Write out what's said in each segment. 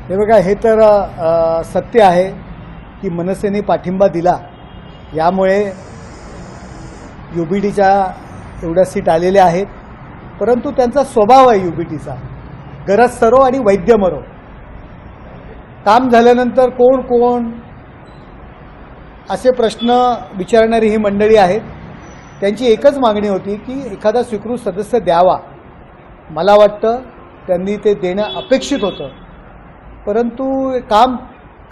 हे बघा, हे तर सत्य आहे की मनसेने पाठिंबा दिला, यामुळे UBTच्या एवढ्या सीट आलेल्या आहेत. परंतु त्यांचा स्वभाव आहे UBTचा, गरज सरो आणि वैद्य मरो. काम झाल्यानंतर कोण कोण असे प्रश्न विचारणारी ही मंडळी आहेत. त्यांची एकच मागणी होती की एखादा स्वीकृत सदस्य द्यावा. मला वाटतं त्यांनी ते देणं अपेक्षित होतं, परंतु काम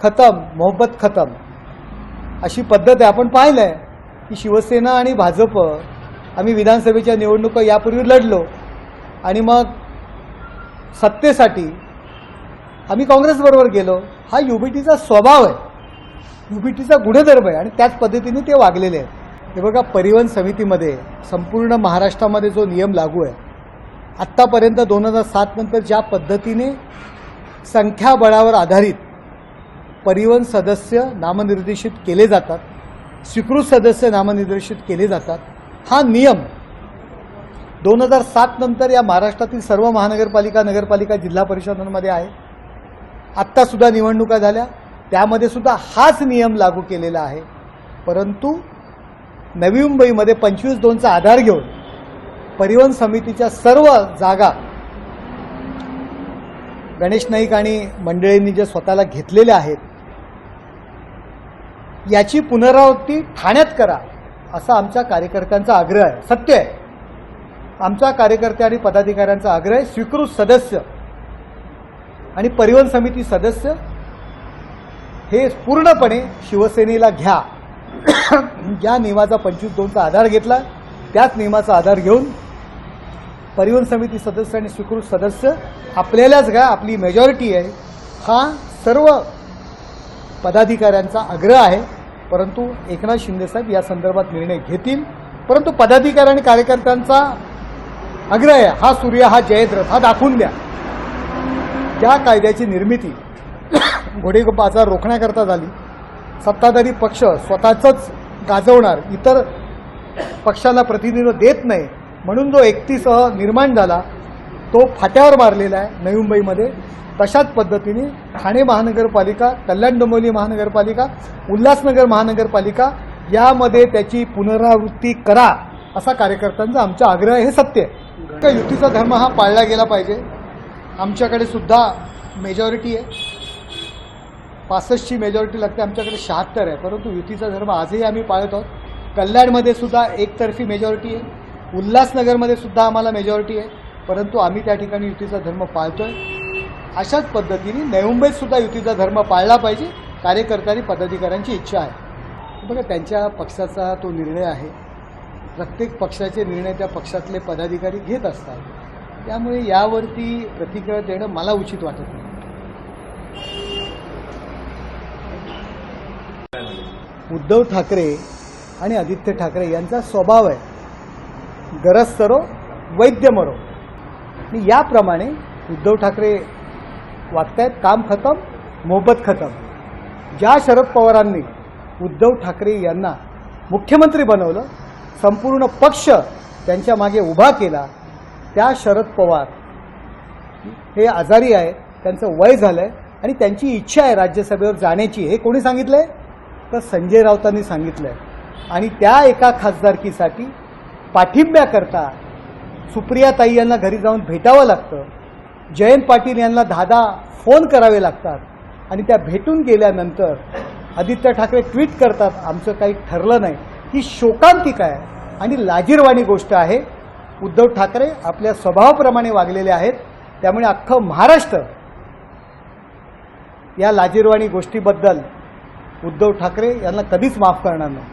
खतम, मोहब्बत खतम अशी पद्धत आहे. आपण पाहिलं आहे की शिवसेना आणि भाजप आम्ही विधानसभेच्या निवडणुका यापूर्वी लढलो आणि मग सत्तेसाठी आम्ही काँग्रेसबरोबर गेलो. हा UBTचा स्वभाव आहे, UBTचा गुणधर्म आहे आणि त्याच पद्धतीने ते वागलेले आहेत. हे बघा, परिवहन समितीमध्ये संपूर्ण महाराष्ट्रामध्ये जो नियम लागू आहे, आत्तापर्यंत 2007 नंतर ज्या पद्धतीने संख्याबळावर आधारित परिवहन सदस्य नामनिर्देशित केले जातात, स्वीकृत सदस्य नामनिर्देशित केले जातात, हा नियम 2007 नंतर या महाराष्ट्रातील सर्व महानगरपालिका, नगरपालिका, जिल्हा परिषदांमध्ये आहे. आत्तासुद्धा निवडणुका झाल्या, त्यामध्ये सुद्धा हाच नियम लागू केलेला आहे. परंतु नवी मुंबईमध्ये 25-2चा आधार घेऊन परिवहन समितीच्या सर्व जागा गणेश नाईक आणि मंडळींनी जे स्वतःला घेतलेल्या आहेत, याची पुनरावृत्ती ठाण्यात करा असा आमच्या कार्यकर्त्यांचा आग्रह आहे. सत्य आहे, आमच्या कार्यकर्ते आणि पदाधिकाऱ्यांचा आग्रह आहे. स्वीकृत सदस्य आणि परिवहन समिती सदस्य हे पूर्णपणे शिवसेनेला घ्या. ज्या नियमाचा 25-2चा आधार घेतला, त्याच नियमाचा आधार घेऊन परिवहन समिती सदस्य आणि स्वीकृत सदस्य आपल्यालाच घ्या. आपली मेजॉरिटी आहे, हा सर्व पदाधिकाऱ्यांचा आग्रह आहे. परंतु एकनाथ शिंदेसाहेब या संदर्भात निर्णय घेतील. परंतु पदाधिकारी आणि कार्यकर्त्यांचा आग्रह आहे, हा सूर्य, हा जयद्रथ, हा दाखवून द्या. ज्या कायद्याची निर्मिती घोडेबाजार रोखण्याकरता झाली, सत्ताधारी पक्ष स्वतःच गाजवणार, इतर पक्षाला प्रतिनिधित्व देत नाही, म्हणून जो एकतीसह निर्माण झाला तो फाट्यावर मारलेला आहे नवी मुंबईमध्ये. तशाच पद्धतीने ठाणे महानगरपालिका, कल्याण डोंबिवली महानगरपालिका, उल्हासनगर महानगरपालिका यामध्ये त्याची पुनरावृत्ती करा असा कार्यकर्त्यांचा आमचा आग्रह आहे. हे सत्य आहे. युतीचा धर्म हा पाळला गेला पाहिजे. आमच्याकडे सुद्धा मेजॉरिटी आहे, 65ची मेजॉरिटी लागते, आमच्याकडे 76 आहे. परंतु युतीचा धर्म आजही आम्ही पाळत आहोत. कल्याणमध्ये सुद्धा एकतर्फी मेजॉरिटी आहे, उल्हासनगरमध्ये सुद्धा आम्हाला मेजॉरिटी आहे, परंतु आम्ही त्या ठिकाणी युतीचा धर्म पाळतोय. अशाच पद्धतीने नवी मुंबईत सुद्धा युतीचा धर्म पाळला पाहिजे. कार्यकर्त्यांनी पदाधिकाऱ्यांची इच्छा आहे. बघा, त्यांच्या पक्षाचा तो निर्णय आहे. प्रत्येक पक्षाचे निर्णय त्या पक्षातले पदाधिकारी घेत असतात. त्यामुळे यावरती प्रतिक्रिया देणं मला उचित वाटत नाही. उद्धव ठाकरे आणि आदित्य ठाकरे यांचा स्वभाव आहे, गरज सरो वैद्य मरो. आणि याप्रमाणे उद्धव ठाकरे वागतायत. काम खतम, मोहब्बत खतम. ज्या शरद पवारांनी उद्धव ठाकरे यांना मुख्यमंत्री बनवलं, संपूर्ण पक्ष त्यांच्या मागे उभा केला, त्या शरद पवार हे आजारी आहेत, त्यांचं वय झालं आहे आणि त्यांची इच्छा आहे राज्यसभेवर जाण्याची. हे कोणी सांगितलं आहे? तर संजय राऊतांनी सांगितलं आहे. आणि त्या एका खासदारकीसाठी पाठिंब्याकरता सुप्रियाताई यांना घरी जाऊन भेटावं लागतं, जयंत पाटील यांना 10 फोन करावे लागतात. आणि त्या भेटून गेल्यानंतर आदित्य ठाकरे ट्विट करतात, आमचं काही ठरलं नाही. ही शोकांतिक आहे आणि लाजिरवाणी गोष्ट आहे. उद्धव ठाकरे आपल्या स्वभावाप्रमाणे वागलेले आहेत. त्यामुळे अख्खं महाराष्ट्र या लाजिरवाणी गोष्टीबद्दल उद्धव ठाकरे यांना कधीच माफ करणार नाही.